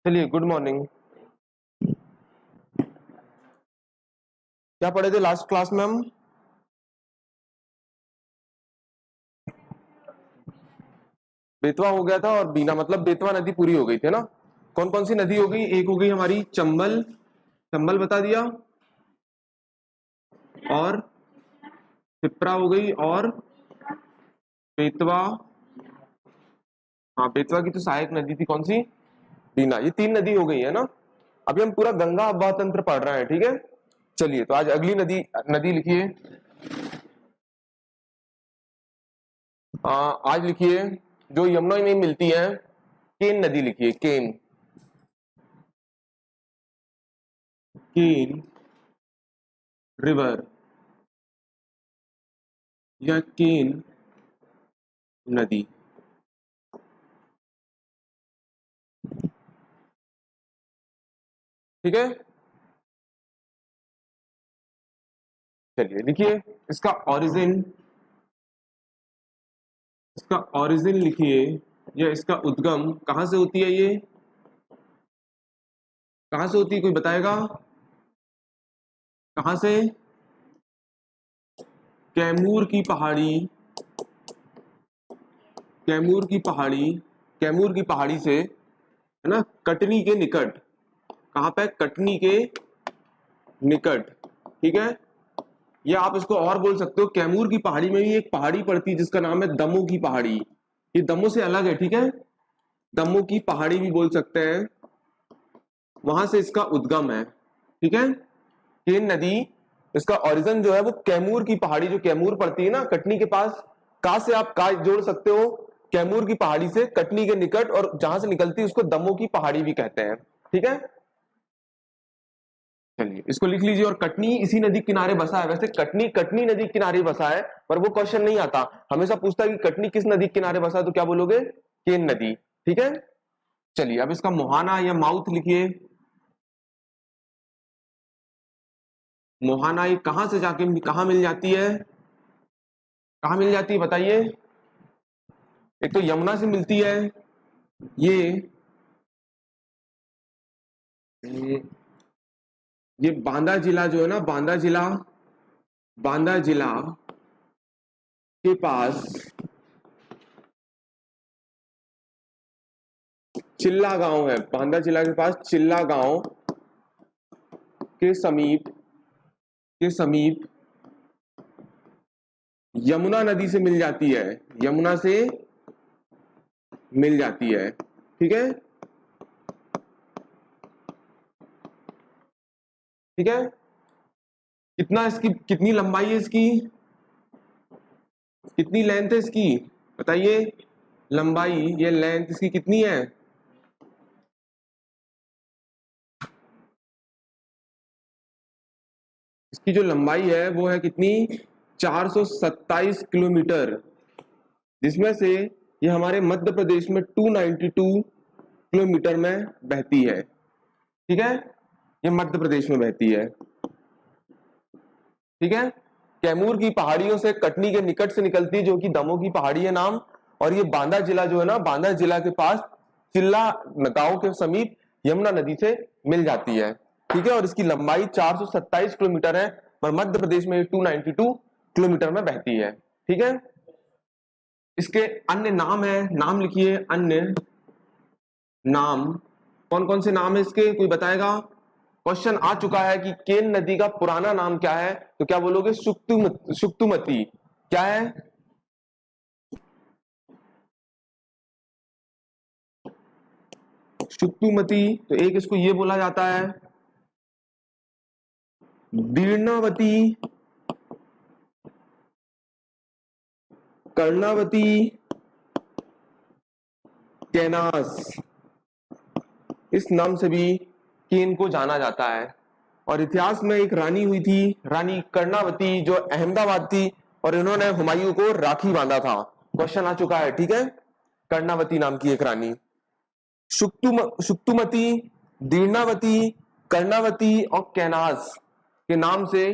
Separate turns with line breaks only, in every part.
चलिए, good morning. क्या पढ़े थे लास्ट क्लास में हम? बेतवा हो गया था और बीना, मतलब बेतवा नदी पूरी हो गई थी ना। कौन कौन सी नदी हो गई? एक हो गई हमारी चंबल, चंबल बता दिया, और पिपरा हो गई, और बेतवा। हाँ, बेतवा की तो सहायक नदी थी कौन सी? बीना। ये तीन नदी हो गई है ना। अभी हम पूरा गंगा अफवाह तंत्र पढ़ रहे हैं, ठीक है। चलिए, तो आज अगली नदी नदी लिखिए। आज लिखिए जो यमुना में मिलती है, केन नदी लिखिए। केन, केन रिवर या केन नदी। ठीक है, चलिए लिखिए इसका ओरिजिन। इसका ओरिजिन लिखिए, या इसका उद्गम कहां से होती है? ये कहां से होती है, कोई बताएगा? कहां से? कैमूर की पहाड़ी, कैमूर की पहाड़ी, कैमूर की पहाड़ी से, है ना, कटनी के निकट। कहां पे? कटनी के निकट। ठीक है, या आप इसको और बोल सकते हो, कैमूर की पहाड़ी में भी एक पहाड़ी पड़ती है जिसका नाम है दमो की पहाड़ी। ये दमो से अलग है, ठीक है। दमो की पहाड़ी भी बोल सकते हैं, वहां से इसका उद्गम है। ठीक है, केन नदी, इसका ओरिजिन जो है वो कैमूर की पहाड़ी, जो कैमूर पड़ती है ना कटनी के पास। का से आप का जोड़ सकते हो, कैमूर की पहाड़ी से कटनी के निकट, और जहां से निकलती है उसको दमो की पहाड़ी भी कहते हैं। ठीक है, चलिए इसको लिख लीजिए। और कटनी इसी नदी किनारे बसा है। वैसे कटनी कटनी नदी किनारे बसा है, पर वो क्वेश्चन नहीं आता। हमेशा पूछता है कि कटनी किस नदी किनारे बसा है, तो क्या बोलोगे? केन नदी। ठीक है, चलिए अब इसका मुहाना या माउथ लिखिए। मोहाना ये कहां से जाके कहां मिल जाती है? कहां मिल जाती है बताइए? एक तो यमुना से मिलती है, ये ये ये बांदा जिला जो है ना, बांदा जिला, बांदा जिला के पास चिल्ला गांव है। बांदा जिला के पास चिल्ला गांव के समीप, के समीप यमुना नदी से मिल जाती है। यमुना से मिल जाती है। ठीक है, ठीक है। कितना इसकी, कितनी लंबाई है इसकी, कितनी लेंथ है इसकी बताइए? लंबाई, ये लेंथ इसकी कितनी है? इसकी जो लंबाई है वो है कितनी? 427 किलोमीटर, जिसमें से ये हमारे मध्य प्रदेश में 292 किलोमीटर में बहती है। ठीक है, ये मध्य प्रदेश में बहती है। ठीक है, कैमूर की पहाड़ियों से कटनी के निकट से निकलती है, जो कि दमो की पहाड़ी है नाम। और ये बांदा जिला जो है ना, बांदा जिला के पास चिल्ला गांव के समीप यमुना नदी से मिल जाती है। ठीक है, और इसकी लंबाई 427 किलोमीटर है, पर मध्य प्रदेश में 292 किलोमीटर में बहती है। ठीक है, इसके अन्य नाम है, नाम लिखिए। अन्य नाम, कौन कौन से नाम है इसके, कोई बताएगा? क्वेश्चन आ चुका है कि केन नदी का पुराना नाम क्या है, तो क्या बोलोगे? शुक्तुमती। क्या है? शुक्तुमती। तो एक इसको ये बोला जाता है दीर्णावती, कर्णावती, कैनास, इस नाम से भी केन को जाना जाता है। और इतिहास में एक रानी हुई थी, रानी कर्णावती, जो अहमदाबाद थी, और इन्होंने हुमायूं को राखी बांधा था। क्वेश्चन आ चुका है, ठीक है। कर्णावती नाम की एक रानी। शुक्तुमती, दीर्णावती, कर्णावती और कैनास के नाम से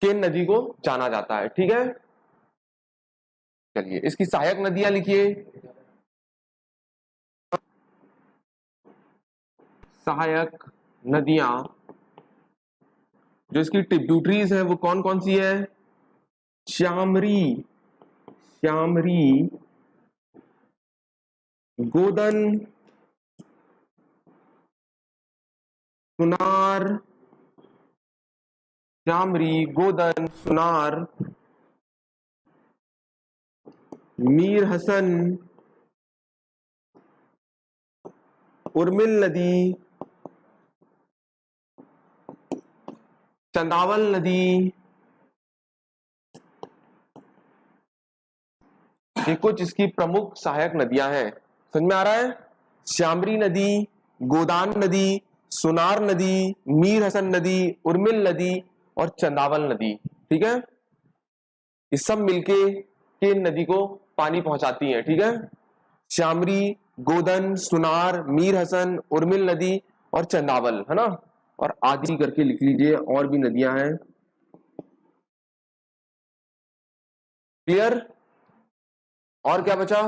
केन नदी को जाना जाता है। ठीक है, चलिए इसकी सहायक नदियां लिखिए। सहायक नदियां, जो इसकी ट्रिब्यूटरीज है वो कौन कौन सी है? श्यामरी, श्यामरी, गोदन, सुनार, श्यामरी, गोदन, सुनार, मीर हसन, उर्मिल नदी, चंदावल नदी, ये कुछ इसकी प्रमुख सहायक नदियां हैं। समझ में आ रहा है? श्यामरी नदी, गोदान नदी, सुनार नदी, मीर हसन नदी, उर्मिल नदी और चंदावल नदी। ठीक है, ये सब मिलके केन नदी को पानी पहुंचाती हैं। ठीक है, श्यामरी, गोदन, सुनार, मीर हसन, उर्मिल नदी और चंदावल, है ना, और आदि करके लिख लीजिए, और भी नदियां हैं। क्लियर? और क्या बचा?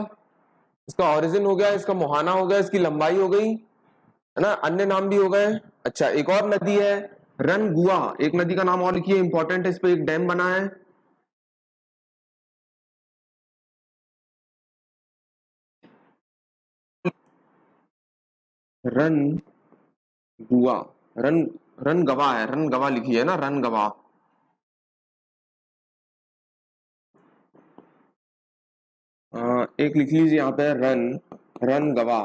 इसका ओरिजिन हो गया, इसका मुहाना हो गया, इसकी लंबाई हो गई, है ना, अन्य नाम भी हो गए। अच्छा, एक और नदी है रनगुआ, एक नदी का नाम और लिखिए, इंपॉर्टेंट है, इस पे एक डैम बना है। रनगुआ, रनगवा है, रनगवा लिखिए ना, रनगवा। एक लिख लीजिए यहाँ पे रनगवा।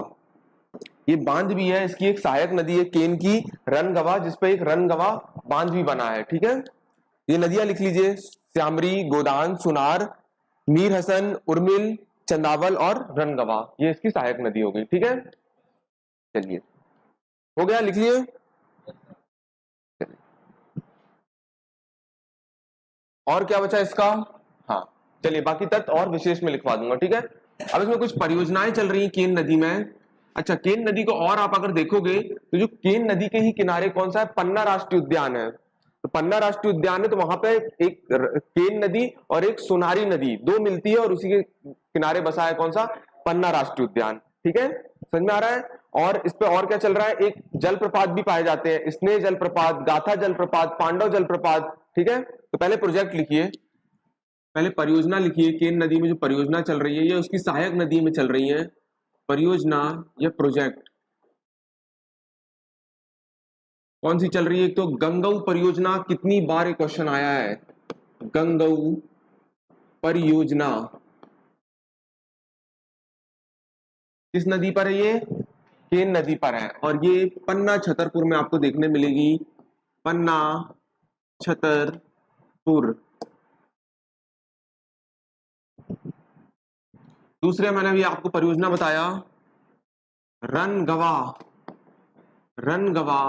ये बांध भी है, इसकी एक सहायक नदी है केन की, रनगवा, जिसपे एक रनगवा बांध भी बना है। ठीक है, ये नदियां लिख लीजिए, श्यामरी, गोदान, सुनार, मीर हसन, उर्मिल, चंदावल और रनगवा, ये इसकी सहायक नदी हो गई। ठीक है, चलिए, हो गया, लिख लिए। और क्या बचा इसका? हाँ, चलिए, बाकी तत्व और विशेष में लिखवा दूंगा। ठीक है, अब इसमें कुछ परियोजनाएं चल रही हैं केन नदी में। अच्छा, केन नदी को और आप अगर देखोगे तो जो केन नदी के ही किनारे कौन सा है? पन्ना राष्ट्रीय उद्यान है। तो पन्ना राष्ट्रीय उद्यान है, तो वहां पे एक केन नदी और एक सोनारी नदी दो मिलती है, और उसी के किनारे बसा है कौन सा? पन्ना राष्ट्रीय उद्यान। ठीक है, समझ में आ रहा है? और इस पे और क्या चल रहा है? एक जलप्रपात भी पाए जाते हैं, स्नेह जलप्रपात, गाथा जलप्रपात, पांडव जलप्रपात। ठीक है, तो पहले प्रोजेक्ट लिखिए, पहले परियोजना लिखिए। केन नदी में जो परियोजना चल रही है, ये उसकी सहायक नदी में चल रही है। परियोजना या प्रोजेक्ट कौन सी चल रही है? एक तो गंगऊ परियोजना, कितनी बार एक क्वेश्चन आया है, गंगऊ परियोजना किस नदी पर है? ये केन नदी पर है, और ये पन्ना छतरपुर में आपको देखने मिलेगी, पन्ना छतरपुर। दूसरे मैंने भी आपको परियोजना बताया, रनगवा, रनगवा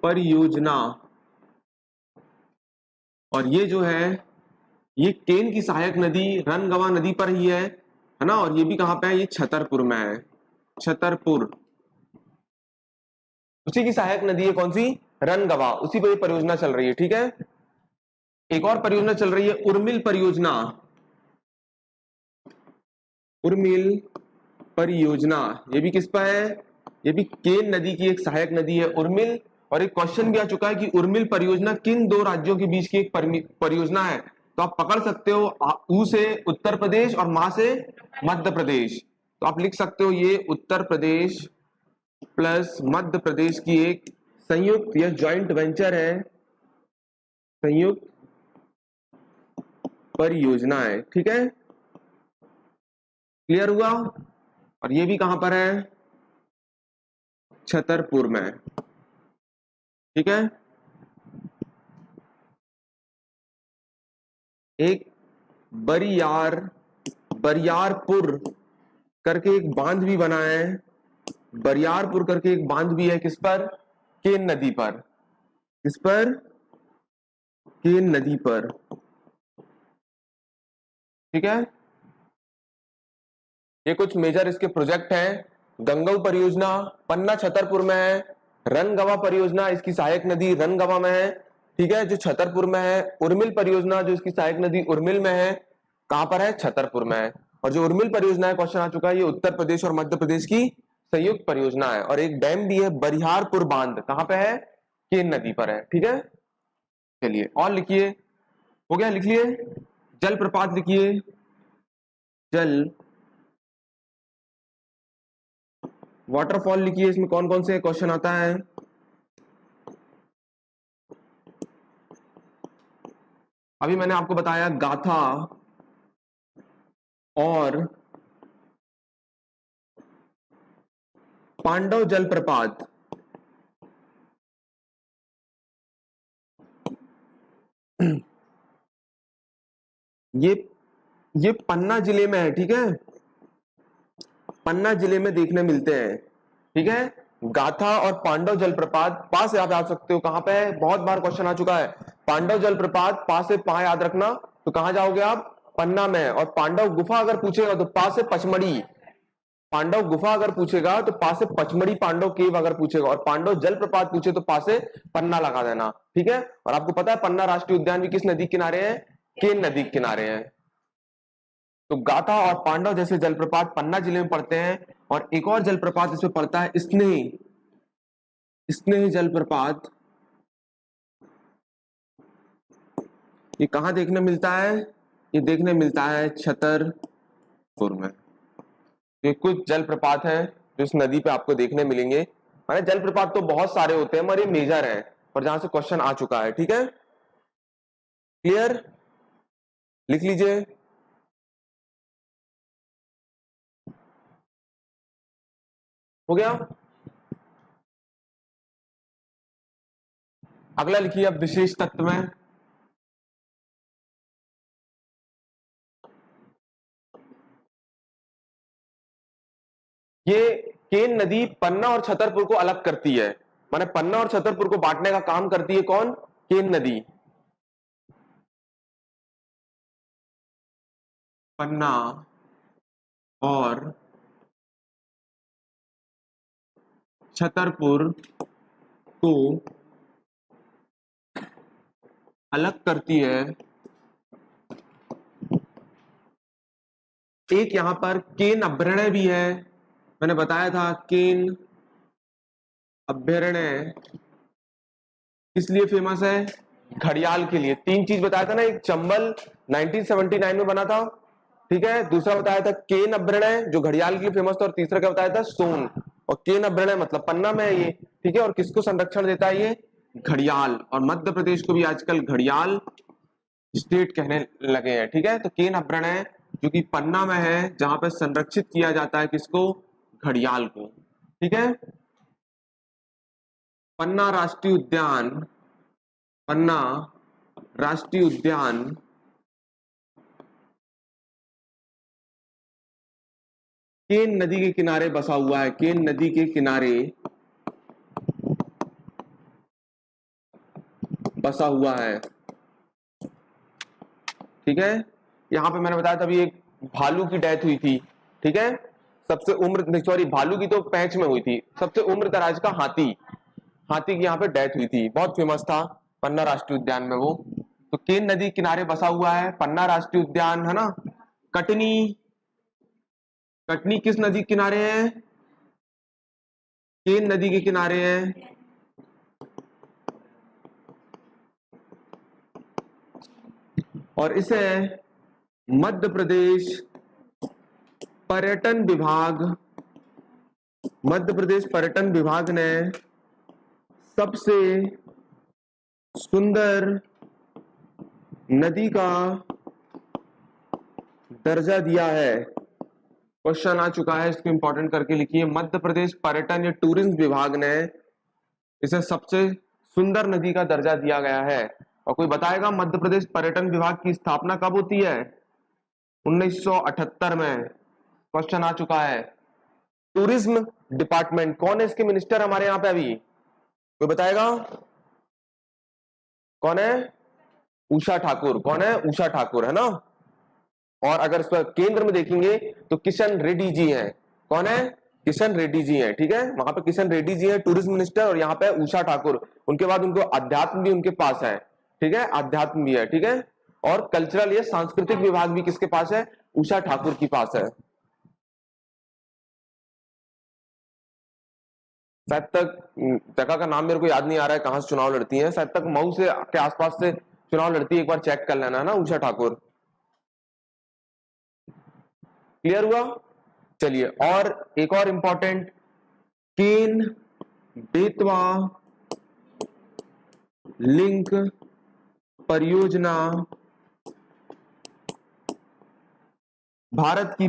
परियोजना, और ये जो है ये केन की सहायक नदी रनगवा नदी पर ही है ना, और ये भी कहां पे है? ये छतरपुर में है, छतरपुर, उसी की सहायक नदी है। कौन सी? रनगवा, उसी पर ये परियोजना चल रही है। ठीक है, एक और परियोजना चल रही है, उर्मिल परियोजना, उर्मिल परियोजना, ये भी किस पर है? ये भी केन नदी की एक सहायक नदी है, उर्मिल। और एक क्वेश्चन भी आ चुका है कि उर्मिल परियोजना किन दो राज्यों के बीच की एक परियोजना है? तो आप पकड़ सकते हो, ऊ से उत्तर प्रदेश और मा से मध्य प्रदेश, तो आप लिख सकते हो ये उत्तर प्रदेश प्लस मध्य प्रदेश की एक संयुक्त या जॉइंट वेंचर है, संयुक्त परियोजना है। ठीक है, क्लियर हुआ? और ये भी कहां पर है? छतरपुर में। ठीक है, एक बरियारपुर करके एक बांध भी बना है, बरियारपुर करके एक बांध भी है, किस पर? केन नदी पर। किस पर? केन नदी पर। ठीक है, ये कुछ मेजर इसके प्रोजेक्ट हैं। गंगऊ परियोजना पन्ना छतरपुर में है, रनगवा परियोजना इसकी सहायक नदी रनगवा में है। ठीक है, जो छतरपुर में है। उर्मिल परियोजना जो इसकी सहायक नदी उर्मिल में है, कहां पर है? छतरपुर में है। और जो उर्मिल परियोजना है, क्वेश्चन आ चुका है, ये उत्तर प्रदेश और मध्य प्रदेश की संयुक्त परियोजना है। और एक डैम भी है बरियारपुर बांध, कहां पे है? केन नदी पर है। ठीक है, चलिए और लिखिए, हो गया, लिख लिए। जल प्रपात लिखिए, जल वाटरफॉल लिखिए, इसमें कौन कौन से क्वेश्चन आता है? अभी मैंने आपको बताया गाथा और पांडव जलप्रपात, ये पन्ना जिले में है। ठीक है, पन्ना जिले में देखने मिलते हैं। ठीक है, गाथा और पांडव जलप्रपात पास याद आ सकते हो, कहां पे है? बहुत बार क्वेश्चन आ चुका है। पांडव जलप्रपात पास से पा याद रखना, तो कहां जाओगे आप? पन्ना में। और पांडव गुफा अगर पूछेगा तो पास से पचमढ़ी। पांडव गुफा अगर पूछेगा तो पास से पचमढ़ी पांडव केव अगर पूछेगा, और पांडव जलप्रपात पूछे तो पास से पन्ना लगा देना। ठीक है, और आपको पता है पन्ना राष्ट्रीय उद्यान भी किस नदी के किनारे है? केन नदी के किनारे है। तो गाथा और पांडव जैसे जलप्रपात पन्ना जिले में पड़ते हैं। और एक और जलप्रपात इसमें पड़ता है स्नेह, स्नेह जलप्रपात। ये कहां देखने मिलता है? ये देखने मिलता है छतरपुर में। ये कुछ जलप्रपात है जो इस नदी पे आपको देखने मिलेंगे। माने जलप्रपात तो बहुत सारे होते हैं, मगर ये मेजर है और जहां से क्वेश्चन आ चुका है। ठीक है, क्लियर? लिख लीजिए। हो गया। अगला लिखिए अब विशेष तत्व में। ये केन नदी पन्ना और छतरपुर को अलग करती है, माने पन्ना और छतरपुर को बांटने का काम करती है कौन? केन नदी। पन्ना और छतरपुर को अलग करती है। एक यहां पर केन अभ्यारण्य भी है, मैंने बताया था केन अभ्यारण्य किस लिए फेमस है? घड़ियाल के लिए। तीन चीज बताया था ना, एक चंबल 1979 में बना था, ठीक है, दूसरा बताया था केन अभ्यारण्य जो घड़ियाल के लिए फेमस था, और तीसरा क्या बताया था? सोन। और केन अभ्यारण्य मतलब पन्ना में है ये। ठीक है, और किसको संरक्षण देता है ये? घड़ियाल। और मध्य प्रदेश को भी आजकल घड़ियाल स्टेट कहने लगे हैं। ठीक है, तो केन अभ्यारण्य जो कि पन्ना में है, जहां पर संरक्षित किया जाता है किसको? घड़ियाल को। ठीक है, पन्ना राष्ट्रीय उद्यान, पन्ना राष्ट्रीय उद्यान केन नदी के किनारे बसा हुआ है। केन नदी के किनारे बसा हुआ है। ठीक है, यहां पे मैंने बताया था अभी एक भालू की डेथ हुई थी। ठीक है, सबसे उम्र, सॉरी भालू की तो पैंच में हुई थी, सबसे उम्र दराज का हाथी, हाथी की यहाँ पे डेथ हुई थी, बहुत फेमस था पन्ना राष्ट्रीय उद्यान में वो। तो केन नदी किनारे बसा हुआ है पन्ना राष्ट्रीय उद्यान, है ना। कटनी, कटनी किस नदी के किनारे है? केन नदी के किनारे है। और इसे मध्य प्रदेश पर्यटन विभाग, मध्य प्रदेश पर्यटन विभाग ने सबसे सुंदर नदी का दर्जा दिया है। क्वेश्चन आ चुका है, इसको इंपॉर्टेंट करके लिखिए। मध्य प्रदेश पर्यटन या टूरिज्म विभाग ने इसे सबसे सुंदर नदी का दर्जा दिया गया है। और कोई बताएगा मध्य प्रदेश पर्यटन विभाग की स्थापना कब होती है? 1978 में। क्वेश्चन आ चुका है। टूरिज्म डिपार्टमेंट कौन है इसके मिनिस्टर हमारे यहाँ पे अभी? कोई बताएगा कौन है? उषा ठाकुर। कौन है? उषा ठाकुर, है ना। और अगर इस पर केंद्र में देखेंगे तो किशन रेड्डी जी हैं। कौन है? किशन रेड्डी जी हैं। ठीक है, वहां पे किशन रेड्डी जी हैं टूरिज्म मिनिस्टर, और यहाँ पे उषा ठाकुर। उनके बाद उनको अध्यात्म भी उनके पास है। ठीक है, अध्यात्म भी है। ठीक है, और कल्चरल या सांस्कृतिक विभाग भी किसके पास है? उषा ठाकुर के पास है। शायद तक जगह का नाम मेरे को याद नहीं आ रहा है कहां से चुनाव लड़ती है, शायद तक मऊ से के आसपास से चुनाव लड़ती है, एक बार चेक कर लेना ना उषा ठाकुर। क्लियर हुआ? चलिए, और एक और इंपॉर्टेंट, केन बेतवा लिंक परियोजना भारत की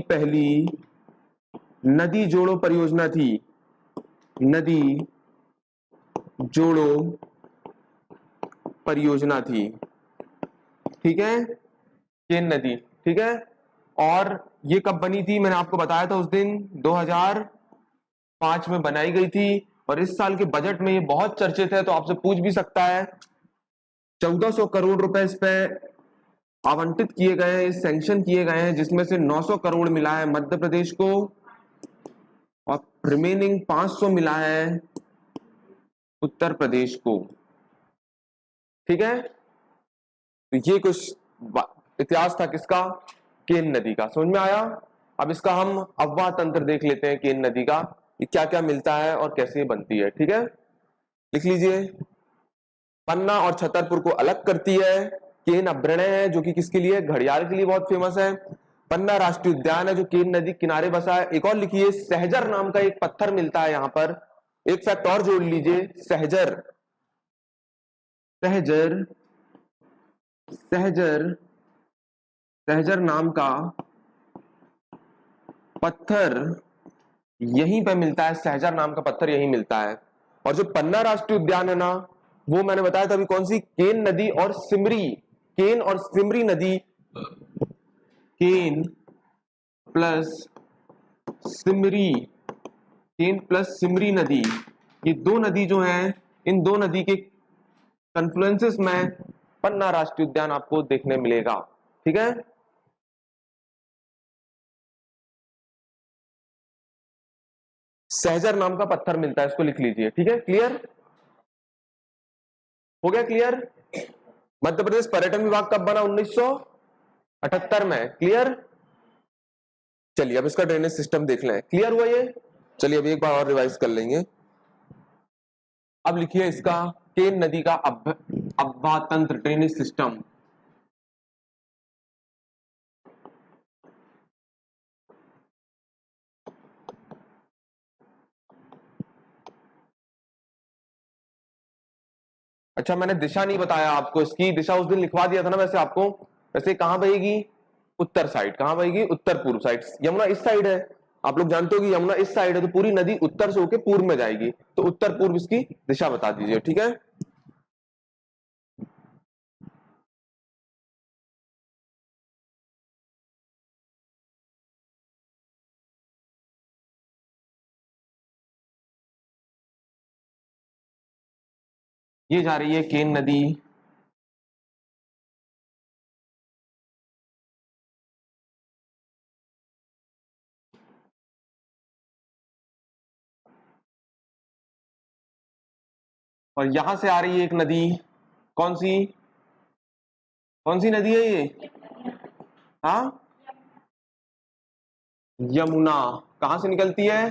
पहली नदी जोड़ो परियोजना थी, नदी जोड़ो परियोजना थी, ठीक है, केन नदी, ठीक है। और ये कब बनी थी? मैंने आपको बताया था उस दिन 2005 में बनाई गई थी, और इस साल के बजट में ये बहुत चर्चित है, तो आपसे पूछ भी सकता है। 1400 करोड़ रुपए इस पे आवंटित किए गए हैं, सैंक्शन किए गए हैं, जिसमें से 900 करोड़ मिला है मध्य प्रदेश को और रिमेनिंग 500 मिला है उत्तर प्रदेश को, ठीक है। तो ये कुछ इतिहास था किसका? केन नदी का। समझ में आया? अब इसका हम अफवाह तंत्र देख लेते हैं, केन नदी का क्या क्या मिलता है और कैसे ये बनती है, ठीक है। लिख लीजिए, पन्ना और छतरपुर को अलग करती है केन अभ्यारण्य है, जो कि किसके लिए? घड़ियाल के लिए बहुत फेमस है। पन्ना राष्ट्रीय उद्यान है जो केन नदी किनारे बसा है। एक और लिखिए, सहजर नाम का एक पत्थर मिलता है यहां पर। एक फैक्ट और जोड़ लीजिए, सहजर सहजर सहजर सहजर नाम का पत्थर यहीं पे मिलता है, सहजर नाम का पत्थर यहीं मिलता है। और जो पन्ना राष्ट्रीय उद्यान है ना, वो मैंने बताया था अभी, कौन सी? केन नदी और सिमरी, केन और सिमरी नदी, केन प्लस सिमरी, केन प्लस सिमरी नदी, ये दो नदी जो है, इन दो नदी के कन्फ्लुएंसेस में पन्ना राष्ट्रीय उद्यान आपको देखने मिलेगा, ठीक है। सहजर नाम का पत्थर मिलता है, इसको लिख लीजिए, ठीक है। क्लियर हो गया? क्लियर? मध्य प्रदेश पर्यटन विभाग कब बना? 1978 में। क्लियर? चलिए, अब इसका ड्रेनेज सिस्टम देख लें। क्लियर हुआ ये? चलिए, अब एक बार और रिवाइज कर लेंगे। अब लिखिए इसका, केन नदी का अभ्यास तंत्र, ड्रेनेज सिस्टम। अच्छा, मैंने दिशा नहीं बताया आपको, इसकी दिशा उस दिन लिखवा दिया था ना वैसे आपको। वैसे कहां बहेगी? उत्तर साइड। कहां बहेगी? उत्तर पूर्व साइड। यमुना इस साइड है, आप लोग जानते हो कि यमुना इस साइड है, तो पूरी नदी उत्तर से होकर पूर्व में जाएगी, तो उत्तर पूर्व इसकी दिशा बता दीजिए, ठीक है। ये जा रही है केन नदी, और यहां से आ रही है एक नदी, कौन सी? कौन सी नदी है ये? हाँ, यमुना। कहां से निकलती है?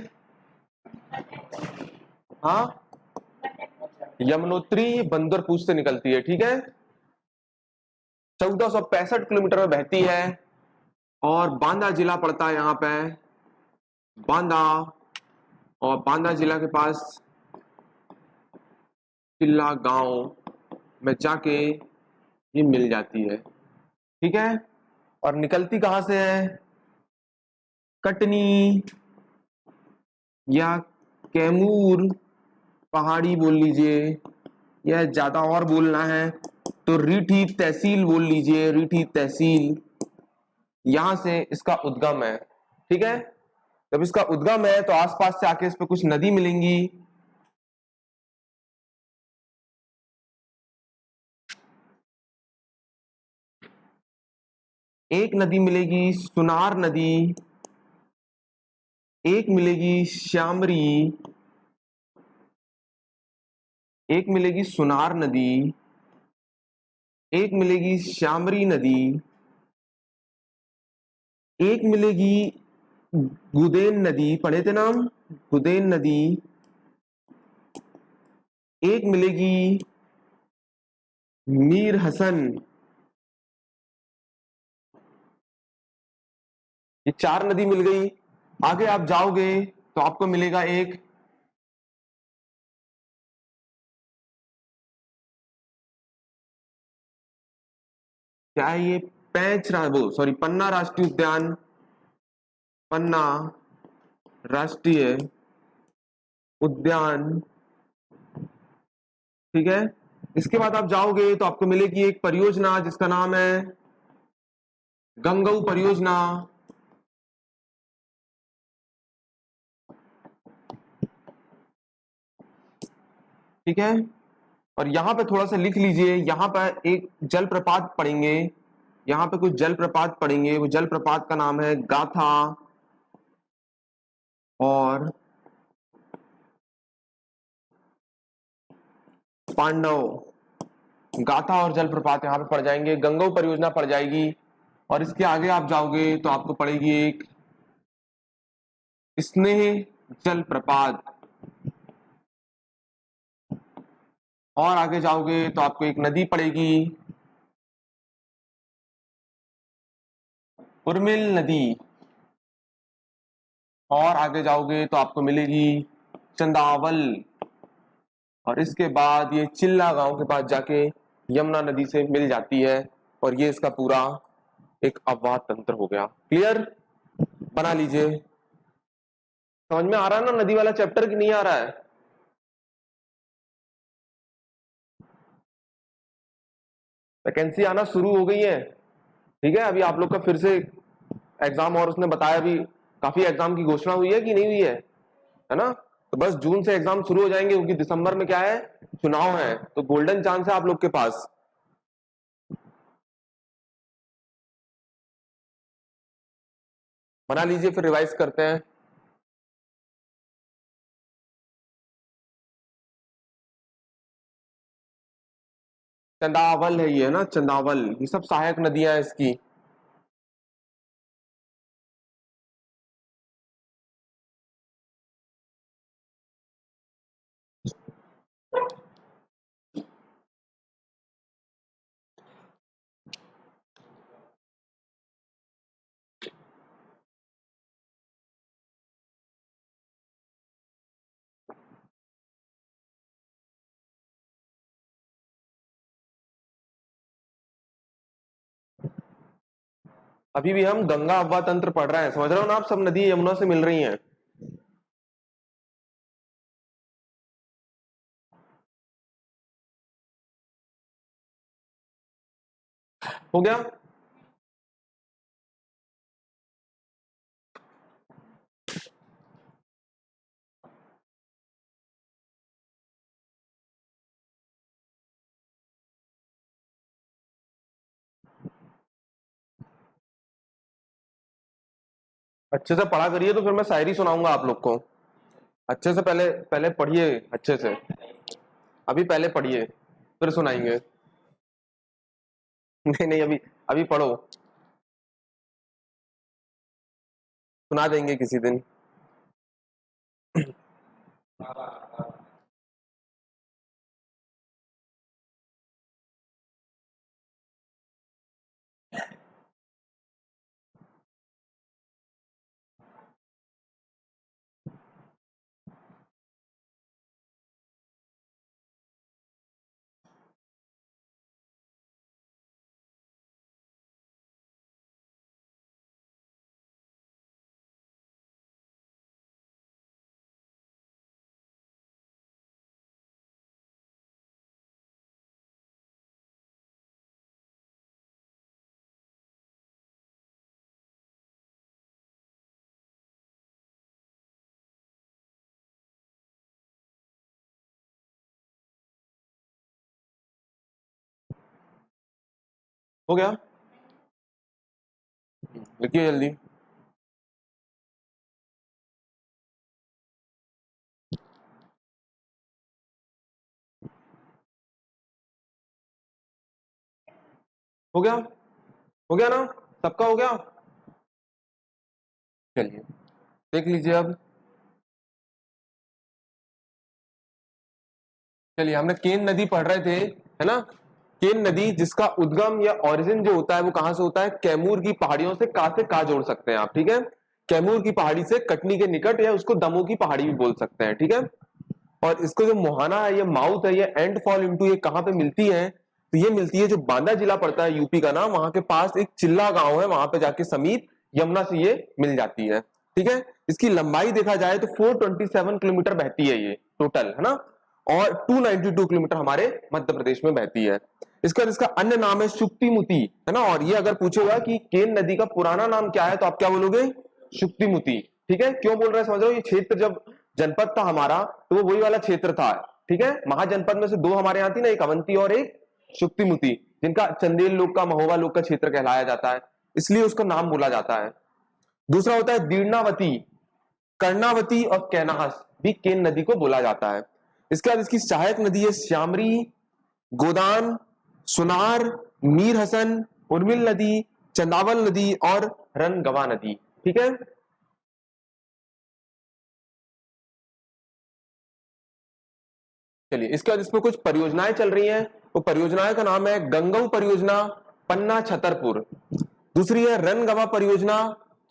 हाँ, यमुनोत्री बंदरपूर से निकलती है, ठीक है। 1465 किलोमीटर में बहती है, और बांदा जिला पड़ता है यहाँ पे, बांदा, और बांदा जिला के पास चिल्ला गांव में जाके ये मिल जाती है, ठीक है। और निकलती कहां से है? कटनी या कैमूर पहाड़ी बोल लीजिए, या ज्यादा और बोलना है तो रीठी तहसील बोल लीजिए, रीठी तहसील, यहां से इसका उद्गम है, ठीक है। जब इसका उद्गम है तो आसपास से आके इस पे कुछ नदी मिलेंगी, एक नदी मिलेगी सुनार नदी, एक मिलेगी श्यामरी, एक मिलेगी सुनार नदी, एक मिलेगी श्यामरी नदी, एक मिलेगी गुदेन नदी पढ़े थे नाम, गुदेन नदी एक मिलेगी मीर हसन। ये 4 नदी मिल गई। आगे आप जाओगे तो आपको मिलेगा एक क्या है ये, वो सॉरी पन्ना राष्ट्रीय उद्यान, पन्ना राष्ट्रीय उद्यान। ठीक है, इसके बाद आप जाओगे तो आपको मिलेगी एक परियोजना जिसका नाम है गंगऊ परियोजना। ठीक है, और यहां पे थोड़ा सा लिख लीजिए, यहां पर एक जलप्रपात पढ़ेंगे, यहां पे कुछ जलप्रपात पढ़ेंगे, वो जलप्रपात का नाम है गाथा और पांडव। गाथा और जलप्रपात यहां पे पड़ जाएंगे, गंगो परियोजना पड़ जाएगी। और इसके आगे आप जाओगे तो आपको पड़ेगी एक स्नेह जलप्रपात। और आगे जाओगे तो आपको एक नदी पड़ेगी उर्मिल नदी। और आगे जाओगे तो आपको मिलेगी चंदावल। और इसके बाद ये चिल्ला गांव के पास जाके यमुना नदी से मिल जाती है। और ये इसका पूरा एक अपवाद तंत्र हो गया। क्लियर, बना लीजिए। समझ में आ रहा है ना नदी वाला चैप्टर की नहीं आ रहा है? वैकेंसी आना शुरू हो गई है। ठीक है, अभी आप लोग का फिर से एग्जाम, और उसने बताया अभी काफी एग्जाम की घोषणा हुई है कि नहीं हुई है ना? तो बस जून से एग्जाम शुरू हो जाएंगे, क्योंकि दिसंबर में क्या है, चुनाव है, तो गोल्डन चांस है आप लोग के पास। बना लीजिए, फिर रिवाइज करते हैं। चंदावल है ये, है ना, चंदावल, ये सब सहायक नदियां हैं इसकी। अभी भी हम गंगा अववाह तंत्र पढ़ रहे हैं, समझ रहे हो ना आप, सब नदी यमुना से मिल रही हैं। हो गया? अच्छे से पढ़ा करिए, तो फिर मैं शायरी सुनाऊंगा आप लोग को। अच्छे से पहले पहले पढ़िए अच्छे से। अभी पहले पढ़िए, फिर सुनाएंगे। नहीं नहीं, अभी अभी पढ़ो, सुना देंगे किसी दिन। हो गया? लिखिए जल्दी। हो गया? हो गया ना? सबका हो गया? चलिए। देख लीजिए अब। चलिए, हमने केन नदी पढ़ रहे थे, है ना। केन नदी जिसका उद्गम या ओरिजिन जो होता है वो कहां से होता है, कैमूर की पहाड़ियों से कहां जोड़ सकते हैं आप, ठीक है। कैमूर की पहाड़ी से कटनी के निकट, या उसको दमोह की पहाड़ी भी बोल सकते हैं, ठीक है। और इसको जो मोहाना है, ये माउथ है, ये एंड फॉल इनटू, ये कहां पे मिलती है, तो ये मिलती है जो बांदा जिला पड़ता है यूपी का नाम, वहां के पास एक चिल्ला गांव है, वहां पे जाके समीप यमुना से ये मिल जाती है, ठीक है। इसकी लंबाई देखा जाए तो 427 किलोमीटर बहती है ये टोटल, है ना। और 292 किलोमीटर हमारे मध्य प्रदेश में बहती है। इसका अन्य नाम है शुक्तिमुती, है ना। और ये अगर पूछेगा कि केन नदी का पुराना नाम क्या है, तो आप क्या बोलोगे, शुक्तिमुती, ठीक है। क्यों बोल रहे हैं समझ रहे हो, ये क्षेत्र जब जनपद था हमारा तो वो वही वाला क्षेत्र था, ठीक है। महाजनपद में से दो हमारे यहाँ थी ना, एक अवंती और एक शुक्तिमुती, जिनका चंदेल लोक का, महोबा लोक का क्षेत्र कहलाया जाता है, इसलिए उसका नाम बोला जाता है। दूसरा होता है दीर्णावती, कर्णावती और कैनास भी केन नदी को बोला जाता है। इसके बाद इसकी सहायक नदी है श्यामरी, गोदान, सुनार, मीर हसन, उर्मिल नदी, चंदावल नदी और रनगवा नदी, ठीक है। चलिए, इसके बाद इसमें कुछ परियोजनाएं चल रही हैं, वो परियोजनाएं का नाम है गंगऊ परियोजना, पन्ना छतरपुर। दूसरी है रनगवा परियोजना,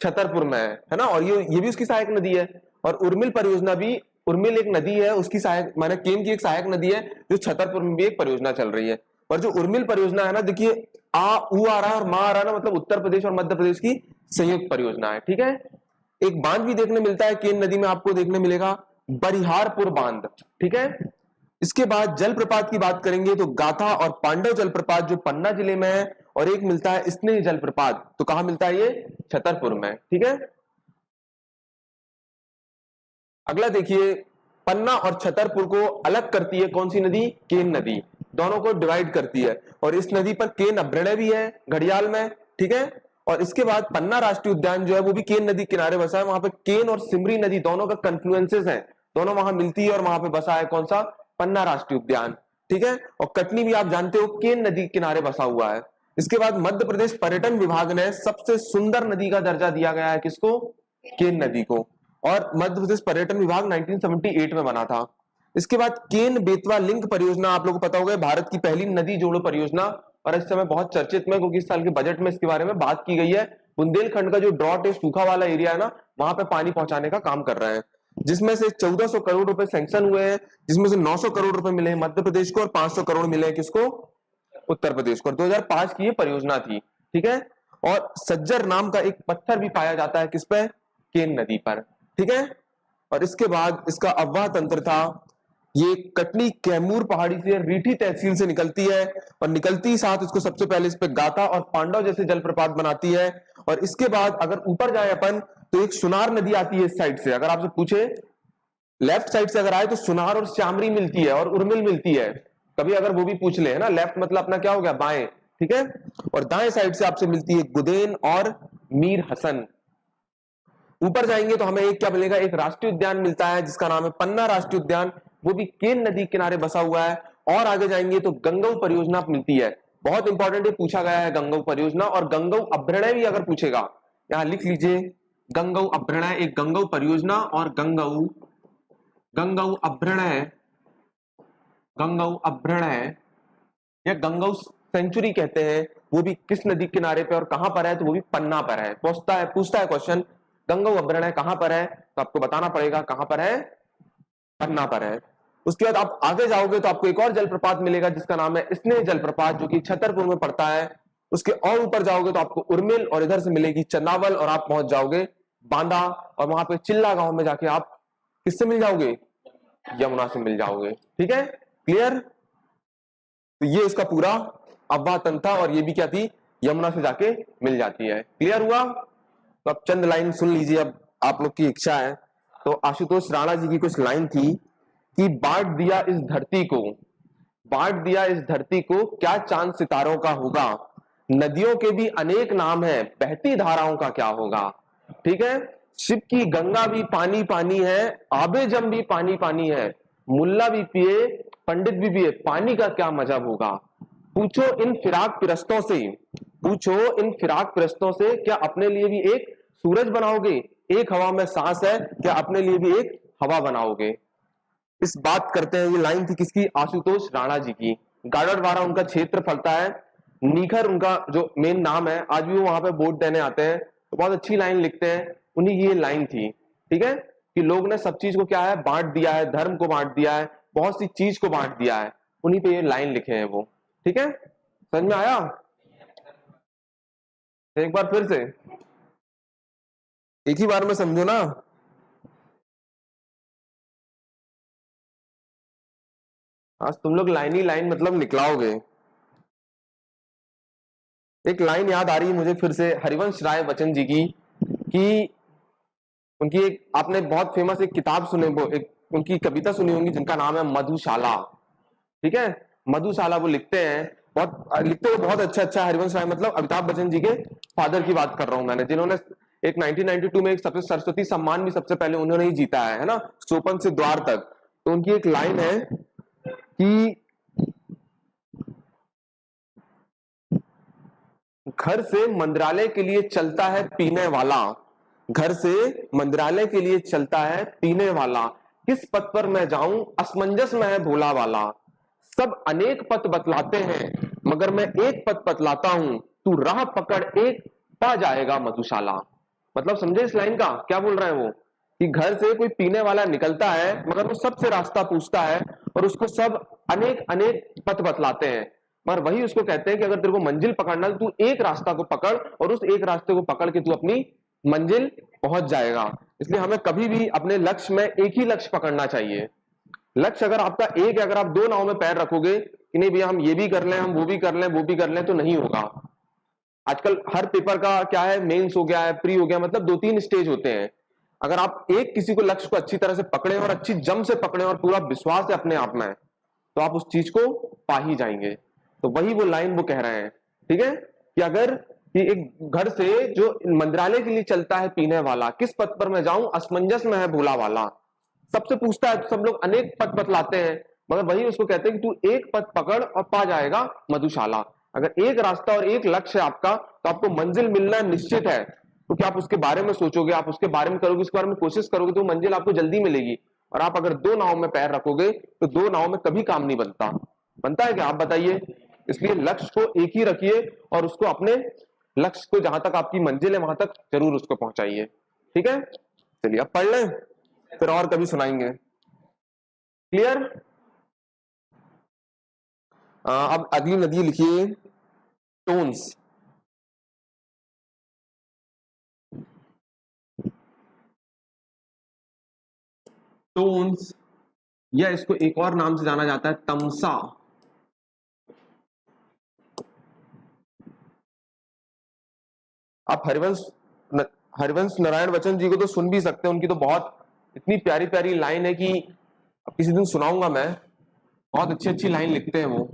छतरपुर में है ना, और ये भी उसकी सहायक नदी है। और उर्मिल परियोजना भी, उर्मिल एक नदी है, उसकी सहायक माने केन की एक सहायक नदी है, जो छतरपुर में भी एक परियोजना चल रही है। और जो उर्मिल परियोजना है ना, देखिए आ ऊ आ रहा है और मा आ रहा है ना, मतलब उत्तर प्रदेश और मध्य प्रदेश की संयुक्त परियोजना है, ठीक है। एक बांध भी देखने मिलता है केन नदी में, आपको देखने मिलेगा बरिहारपुर बांध, ठीक है। इसके बाद जलप्रपात की बात करेंगे तो गाथा और पांडव जलप्रपात जो पन्ना जिले में है, और एक मिलता है स्नेह जलप्रपात, तो कहां मिलता है, ये छतरपुर में, ठीक है। अगला देखिए, पन्ना और छतरपुर को अलग करती है कौन सी नदी, केन नदी, दोनों को डिवाइड करती है। और इस नदी पर केन अभ्रण्य भी है घड़ियाल में, ठीक है। और इसके बाद पन्ना राष्ट्रीय उद्यान जो है वो भी केन नदी किनारे बसा है, वहां पे केन और सिमरी नदी दोनों का कन्फ्लुएंसेस है, दोनों वहां मिलती है, और वहां पे बसा है कौन सा, पन्ना राष्ट्रीय उद्यान, ठीक है। और कटनी भी आप जानते हो केन नदी किनारे बसा हुआ है। इसके बाद मध्य प्रदेश पर्यटन विभाग ने सबसे सुंदर नदी का दर्जा दिया गया है किसको, केन नदी को, और मध्य प्रदेश पर्यटन विभाग 1978 में बना था। इसके बाद केन बेतवा लिंक परियोजना, आप लोगों को पता होगा, भारत की पहली नदी जोड़ो परियोजना, और इस समय बहुत चर्चित में, क्योंकि इस साल के बजट में इसके बारे में बात की गई है। बुंदेलखंड का जो ड्रॉट है, सूखा वाला एरिया है ना, वहां पे पानी पहुंचाने का काम कर रहे हैं, जिसमें से 1400 करोड़ रुपए सैंक्शन हुए हैं, जिसमें से 900 करोड़ रुपए मिले हैं मध्य प्रदेश को, और 500 करोड़ मिले हैं किसको, उत्तर प्रदेश को। 2005 की ये परियोजना थी, ठीक है। और सज्जर नाम का एक पत्थर भी पाया जाता है किस पे, केन नदी पर, ठीक है। और इसके बाद इसका अफवाह तंत्र था, ये कटनी कैमूर पहाड़ी से रीठी तहसील से निकलती है, और निकलती साथ इसको सबसे पहले इस पे गाथा और पांडव जैसे जलप्रपात बनाती है। और इसके बाद अगर ऊपर जाए अपन तो एक सुनार नदी आती है इस साइड से, अगर आपसे पूछे लेफ्ट साइड से अगर आए तो सुनार और श्यामरी मिलती है और उर्मिल मिलती है, कभी अगर वो भी पूछ ले, है ना। लेफ्ट मतलब अपना क्या हो गया, बाएं, ठीक है। और दाएं साइड से आपसे मिलती है गुदेन और मीर हसन। ऊपर जाएंगे तो हमें एक क्या मिलेगा, एक राष्ट्रीय उद्यान मिलता है जिसका नाम है पन्ना राष्ट्रीय उद्यान, वो भी केन नदी किनारे बसा हुआ है। और आगे जाएंगे तो गंगऊ परियोजना मिलती है, बहुत इंपॉर्टेंट, ये पूछा गया है गंगऊ परियोजना। और गंगऊ अभ्रण्य भी अगर पूछेगा, यहां लिख लीजिए, गंगऊ अभ्रण्य, एक गंगऊ परियोजना और गंगऊ अभ्रण्य, गंगऊ अभ्रण्य या गंगऊ सेंचुरी कहते हैं, वो भी किस नदी किनारे पे और कहां पर है, तो वो भी पन्ना पर है। पूछता है क्वेश्चन, गंगऊ अभ्रण्य कहां पर है, तो आपको बताना पड़ेगा कहां पर है, पन्ना पर है। उसके बाद आप आगे जाओगे तो आपको एक और जलप्रपात मिलेगा जिसका नाम है स्नेह जलप्रपात, जो कि छतरपुर में पड़ता है। उसके और ऊपर जाओगे तो आपको उर्मिल, और इधर से मिलेगी चंदावल, और आप पहुंच जाओगे बांदा, और वहां पे चिल्ला गांव में जाके आप किससे मिल जाओगे, यमुना से मिल जाओगे, ठीक है, क्लियर। तो ये इसका पूरा अफवाह था, और ये भी क्या थी, यमुना से जाके मिल जाती है, क्लियर हुआ। तो अब चंद लाइन सुन लीजिए, अब आप लोग की इच्छा है। तो आशुतोष राणा जी की कुछ लाइन थी कि बांट दिया इस धरती को, बांट दिया इस धरती को, क्या चांद सितारों का होगा, नदियों के भी अनेक नाम है, बहती धाराओं का क्या होगा, ठीक है। शिव की गंगा भी पानी पानी है, आबे जम भी पानी पानी है, मुल्ला भी पिए पंडित भी पिए, पानी का क्या मजहब होगा। पूछो इन फिराक पिरस्तों से, पूछो इन फिराक पिरस्तों से, क्या अपने लिए भी एक सूरज बनाओगे, एक हवा में सांस है, क्या अपने लिए भी एक हवा बनाओगे? इस बात करते हैं। ये लाइन थी किसकी? आशुतोष राणा जी की। गाडरवारा उनका क्षेत्र फलता है, निखर उनका जो मेन नाम है, आज भी वो वहां पे वोट देने आते हैं, तो बहुत अच्छी लाइन लिखते हैं, उन्हीं की ये लाइन थी। ठीक है, कि लोग ने सब चीज को क्या है बांट दिया है, धर्म को बांट दिया है, बहुत सी चीज को बांट दिया है, उन्हीं पे ये लाइन लिखे हैं वो। ठीक है, समझ में आया? एक बार फिर से, एक ही बार में समझो ना। आज तुम लोग लाइन ही लाइन मतलब निकलाओगे। एक लाइन याद आ रही है मुझे फिर से हरिवंश राय बच्चन जी की, कि उनकी एक आपने बहुत फेमस एक किताब सुने, वो एक उनकी कविता सुनी होंगी जिनका नाम है मधुशाला। ठीक है, मधुशाला वो लिखते हैं, बहुत लिखते हुए बहुत अच्छा अच्छा। हरिवंश राय मतलब अमिताभ बच्चन जी के फादर की बात कर रहा हूं मैंने, जिन्होंने एक 1992 में एक सबसे सरस्वती सम्मान भी सबसे पहले उन्होंने ही जीता है ना, सोपन से द्वार तक। तो उनकी एक लाइन है कि घर से मंदिरालय के लिए चलता है पीने वाला, घर से मंदिरालय के लिए चलता है पीने वाला, किस पथ पर मैं जाऊं असमंजस में है भोला वाला, सब अनेक पथ बतलाते हैं मगर मैं एक पथ बतलाता हूं, तू राह पकड़ एक पा जाएगा मधुशाला। मतलब समझे इस लाइन का क्या बोल रहे हैं वो, कि घर से कोई पीने वाला निकलता है मगर वो सबसे रास्ता पूछता है और उसको सब अनेक अनेक पथ बतलाते हैं, मगर वही उसको कहते हैं कि अगर तेरे को मंजिल पकड़ना है तू एक रास्ता को पकड़ और उस एक रास्ते को पकड़ के तू अपनी मंजिल पहुंच जाएगा। इसलिए हमें कभी भी अपने लक्ष्य में एक ही लक्ष्य पकड़ना चाहिए। लक्ष्य अगर आपका एक है, अगर आप दो नाव में पैर रखोगे कि नहीं भैया हम ये भी कर लें, हम वो भी कर लें, वो भी कर लें, तो नहीं होगा। आजकल हर पेपर का क्या है, मेंस हो गया है, प्री हो गया, मतलब 2-3 स्टेज होते हैं। अगर आप एक किसी को लक्ष्य को अच्छी तरह से पकड़े और अच्छी जम से पकड़े और पूरा विश्वास है अपने आप में, तो आप उस चीज को पा ही जाएंगे। तो वही वो लाइन वो कह रहे हैं। ठीक है, कि अगर कि एक घर से जो मंदिरालय के लिए चलता है पीने वाला, किस पथ पर मैं जाऊं असमंजस में है भोला वाला, सबसे पूछता है, तो सब लोग अनेक पथ बतलाते हैं, मगर वही उसको कहते हैं कि तू एक पथ पकड़ और पा जाएगा मधुशाला। अगर एक रास्ता और एक लक्ष्य है आपका, तो आपको मंजिल मिलना निश्चित है, क्योंकि आप उसके बारे में सोचोगे, आप उसके बारे में करोगे, उसके बारे में कोशिश करोगे, तो मंजिल आपको जल्दी मिलेगी। और आप अगर दो नाव में पैर रखोगे तो दो नाव में कभी काम नहीं बनता। बनता है क्या, आप बताइए? इसलिए लक्ष्य को एक ही रखिए और उसको अपने लक्ष्य को, जहां तक आपकी मंजिल है वहां तक जरूर उसको पहुंचाइए। ठीक है, चलिए अब पढ़ लें, फिर और कभी सुनाएंगे। क्लियर? अब अगली नदी लिखिए टोन्स। टोन्स, या इसको एक और नाम से जाना जाता है तमसा। आप हरिवंश नारायण बच्चन जी को तो सुन भी सकते हैं, उनकी तो बहुत इतनी प्यारी प्यारी लाइन है कि अब किसी दिन सुनाऊंगा मैं, बहुत अच्छी अच्छी लाइन लिखते हैं वो।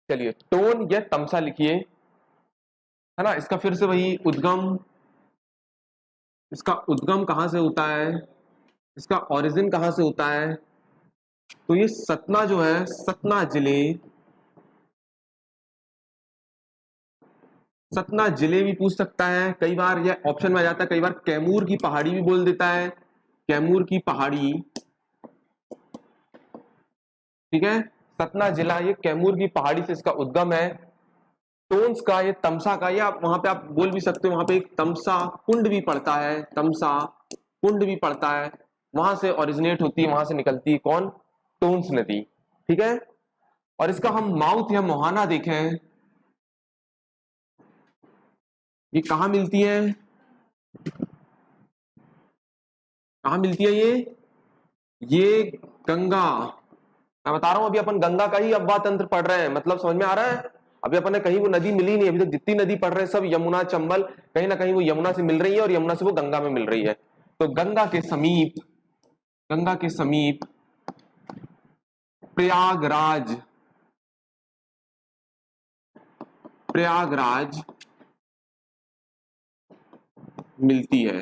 चलिए टोन या तमसा लिखिए, है ना। इसका फिर से वही उद्गम, इसका उद्गम कहां से होता है, इसका ओरिजिन कहां से होता है, तो ये सतना जो है, सतना जिले, सतना जिले भी पूछ सकता है कई बार, यह ऑप्शन में आ जाता है कई बार। कैमूर की पहाड़ी भी बोल देता है, कैमूर की पहाड़ी। ठीक है, सतना जिला ये कैमूर की पहाड़ी से इसका उद्गम है। टोन्स का, ये तमसा का, या वहां पे आप बोल भी सकते हो, वहां पे एक तमसा कुंड भी पड़ता है, तमसा कुंड भी पड़ता है, वहां से ओरिजिनेट होती है, वहां से निकलती है कौन, टोन्स नदी। ठीक है, और इसका हम माउथ या मोहाना देखें, ये कहां मिलती है, कहां मिलती है ये गंगा। मैं बता रहा हूं, अभी अपन गंगा का ही अव्वा तंत्र पढ़ रहे हैं, मतलब समझ में आ रहा है। अभी अपन ने कहीं वो नदी मिली नहीं, अभी तक जितनी नदी पढ़ रहे हैं सब यमुना चंबल, कहीं ना कहीं वो यमुना से मिल रही है और यमुना से वो गंगा में मिल रही है। तो गंगा के समीप, गंगा के समीप प्रयागराज, प्रयागराज मिलती है।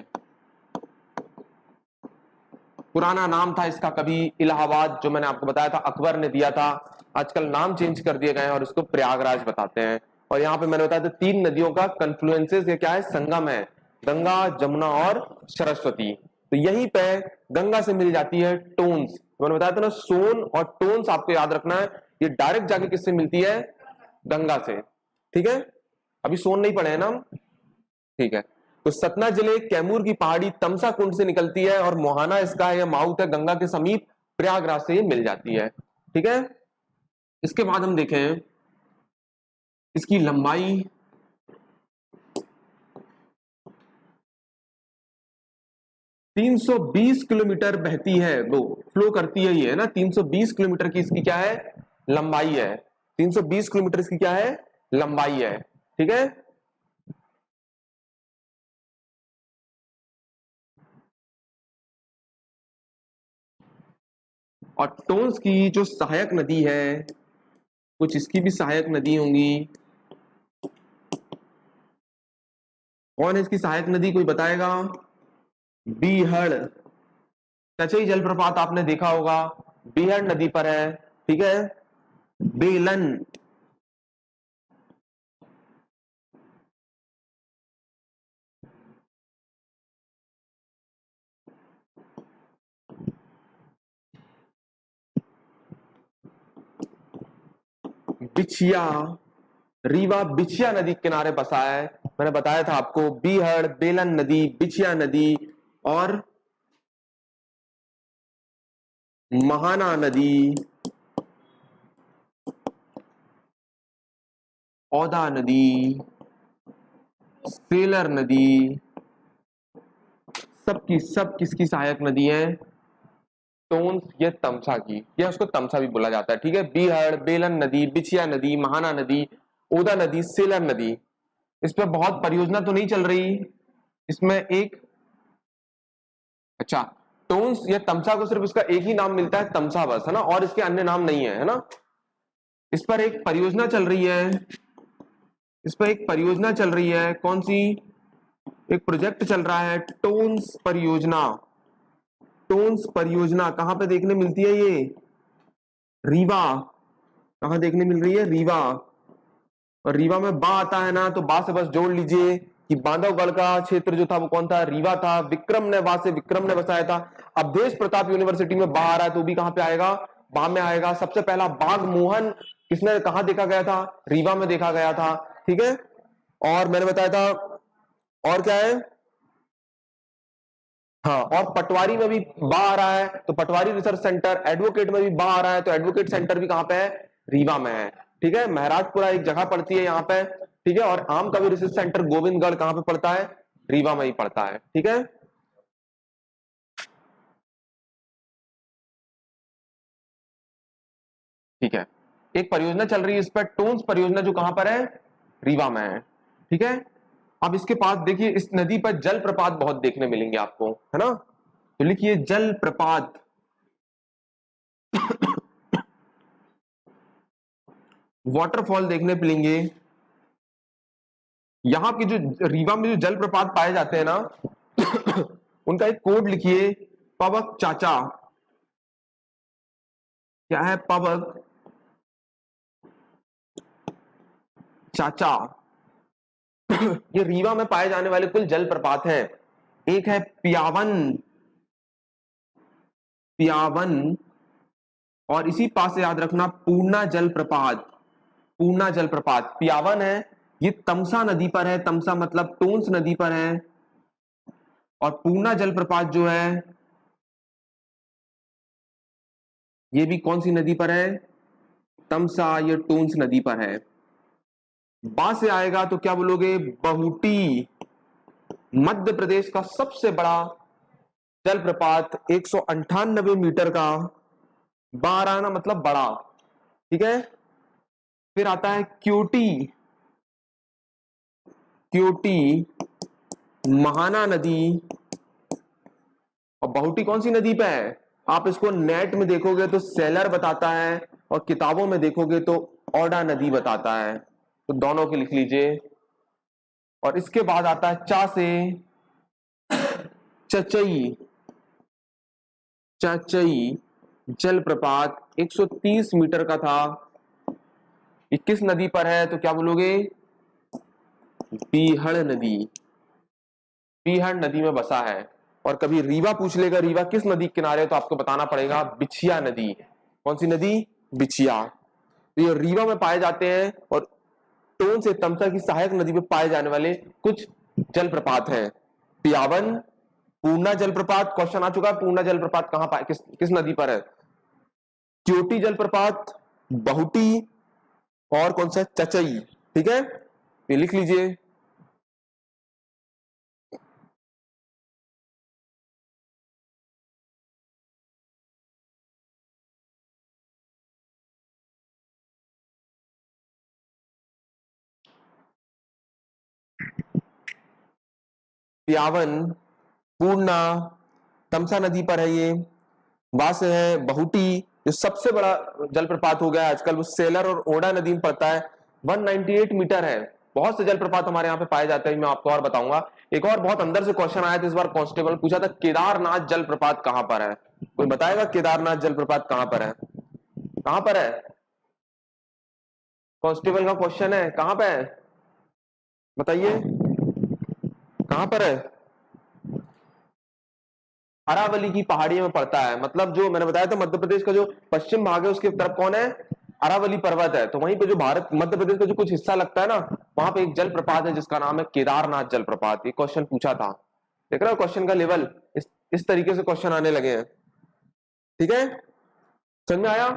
पुराना नाम था इसका कभी इलाहाबाद, जो मैंने आपको बताया था अकबर ने दिया था, आजकल नाम चेंज कर दिए गए हैं और इसको प्रयागराज बताते हैं। और यहाँ पे मैंने बताया था 3 नदियों का कन्फ्लुएंसेस, ये क्या है, संगम है, गंगा, जमुना और सरस्वती। तो यहीं पे गंगा से मिल जाती है टोन्स। मैंने बताया था ना, सोन और टोन्स आपको याद रखना है, ये डायरेक्ट जाके किससे मिलती है, गंगा से। ठीक है, अभी सोन नहीं पढ़े हैं ना हम, ठीक है। तो सतना जिले कैमूर की पहाड़ी तमसा कुंड से निकलती है और मोहाना इसका है, या माउथ है, गंगा के समीप प्रयागराज से ये मिल जाती है। ठीक है, इसके बाद हम देखें इसकी लंबाई। 320 किलोमीटर बहती है, वो फ्लो करती है, ये है ना, 320 किलोमीटर की इसकी क्या है, लंबाई है। 320 किलोमीटर इसकी क्या है, लंबाई है। ठीक है, और टोन्स की जो सहायक नदी है, कुछ इसकी भी सहायक नदी होंगी। कौन है इसकी सहायक नदी, कोई बताएगा? बीहड़, चचई जलप्रपात आपने देखा होगा, बीहड़ नदी पर है। ठीक है, बेलन, बिछिया, रीवा बिछिया नदी के किनारे बसा है। मैंने बताया था आपको, बीहड़, बेलन नदी, बिछिया नदी और महाना नदी, औदा नदी, सेलर नदी, सबकी सब किसकी सहायक नदी है, टोन्स या तमसा की, या उसको तमसा भी बोला जाता है। ठीक है, बीहड़, बेलन नदी, बिछिया नदी, महाना नदी, ओदा नदी, सेलर नदी। इस पर बहुत परियोजना तो नहीं चल रही, इसमें एक, अच्छा, टोन्स या तमसा को सिर्फ इसका एक ही नाम मिलता है, तमसा बस, है ना, और इसके अन्य नाम नहीं है, है ना। इस पर एक परियोजना चल रही है, इस पर एक परियोजना चल रही है, कौन सी, एक प्रोजेक्ट चल रहा है, टोन्स परियोजना। टोन्स परियोजना कहां पे देखने मिलती है ये, रीवा। कहां देखने मिल रही है, रीवा। और रीवा में बा आता है ना, तो बा से बस जोड़ लीजिए कि बांधवगढ़ का क्षेत्र जो था वो कौन था, रीवा था। विक्रम ने, बा से विक्रम ने बसाया था। अवधेश प्रताप यूनिवर्सिटी में बा आ रहा है, तो भी कहां पे आएगा, बा में आएगा। सबसे पहला बाघ मोहन किसने, कहां देखा गया था, रीवा में देखा गया था। ठीक है, और मैंने बताया था, और क्या है, हाँ, और पटवारी में भी बा आ रहा है, तो पटवारी रिसर्च सेंटर। एडवोकेट में भी बा आ रहा है, तो एडवोकेट सेंटर भी कहां पे है, रीवा में है। ठीक है, महराजपुरा एक जगह पड़ती है यहाँ पे। ठीक है, और आम कवि रिसर्च सेंटर गोविंदगढ़ कहां पे पड़ता है, रीवा में ही पड़ता है। ठीक है, ठीक है, एक परियोजना चल रही है इस पर, टोन्स परियोजना, जो कहां पर है, रीवा में है। ठीक है, अब इसके पास देखिए, इस नदी पर जल प्रपात बहुत देखने मिलेंगे आपको, है ना। तो लिखिए जल प्रपात, वाटरफॉल देखने मिलेंगे। यहाँ की जो रीवा में जो जलप्रपात पाए जाते हैं ना उनका एक कोड लिखिए, पवक चाचा। क्या है, पवक चाचा। ये रीवा में पाए जाने वाले कुल जलप्रपात हैं। एक है पियावन, पियावन, और इसी पास से याद रखना पूर्णा जलप्रपात। पूर्णा जलप्रपात पियावन है, ये तमसा नदी पर है, तमसा मतलब टोन्स नदी पर है। और पूर्णा जलप्रपात जो है, ये भी कौन सी नदी पर है, तमसा, ये टोन्स नदी पर है। बा से आएगा तो क्या बोलोगे, बहुटी। मध्य प्रदेश का सबसे बड़ा जलप्रपात, 198 मीटर का, 12 ना मतलब बड़ा। ठीक है, फिर आता है क्योटी। क्योटी, महाना नदी। और बहुटी कौन सी नदी पे है, आप इसको नेट में देखोगे तो सेलर बताता है, और किताबों में देखोगे तो ओडा नदी बताता है, तो दोनों के लिख लीजिए। और इसके बाद आता है चा से चचई। चचई जलप्रपात 130 मीटर का था, 21 नदी पर है, तो क्या बोलोगे, बीहड़ नदी, बीहड़ नदी में बसा है। और कभी रीवा पूछ लेगा, रीवा किस नदी के किनारे है, तो आपको बताना पड़ेगा बिछिया नदी। कौन सी नदी? बिछिया। तो ये रीवा में पाए जाते हैं और टोन से तमसा की सहायक नदी में पाए जाने वाले कुछ जलप्रपात हैं। पियावन, पूर्णा जलप्रपात, क्वेश्चन आ चुका है, पूर्णा जलप्रपात कहां पाए, किस नदी पर है? क्योटी जलप्रपात, बहुटी, और कौन सा? चचई। ठीक है, ये लिख लीजिए। पियावन, पूर्णा, तमसा नदी पर है ये। वास है बहुटी, जो सबसे बड़ा जलप्रपात हो गया आजकल, वो सेलर और ओडा नदी में पड़ता है। 198 मीटर है। बहुत से जलप्रपात हमारे यहाँ पे पाए जाते हैं, मैं आपको और बताऊंगा। एक और बहुत अंदर से क्वेश्चन आया था इस बार, कांस्टेबल पूछा था केदारनाथ जलप्रपात कहां पर है? कोई बताएगा केदारनाथ जलप्रपात कहां पर है? कहां पर है? कांस्टेबल का क्वेश्चन है, कहां पे है बताइए, कहां पर है? अरावली की पहाड़ी में पड़ता है। मतलब जो मैंने बताया था, मध्य प्रदेश का जो पश्चिम भाग है उसकी तरफ कौन है? अरावली पर्वत है। तो वहीं पे जो भारत मध्य प्रदेश का जो कुछ हिस्सा लगता है ना, वहां पे एक जलप्रपात है जिसका नाम है केदारनाथ जलप्रपात। ये क्वेश्चन पूछा था। देख रहे हो क्वेश्चन का लेवल, इस तरीके से क्वेश्चन आने लगे हैं। ठीक है, समझ में आया?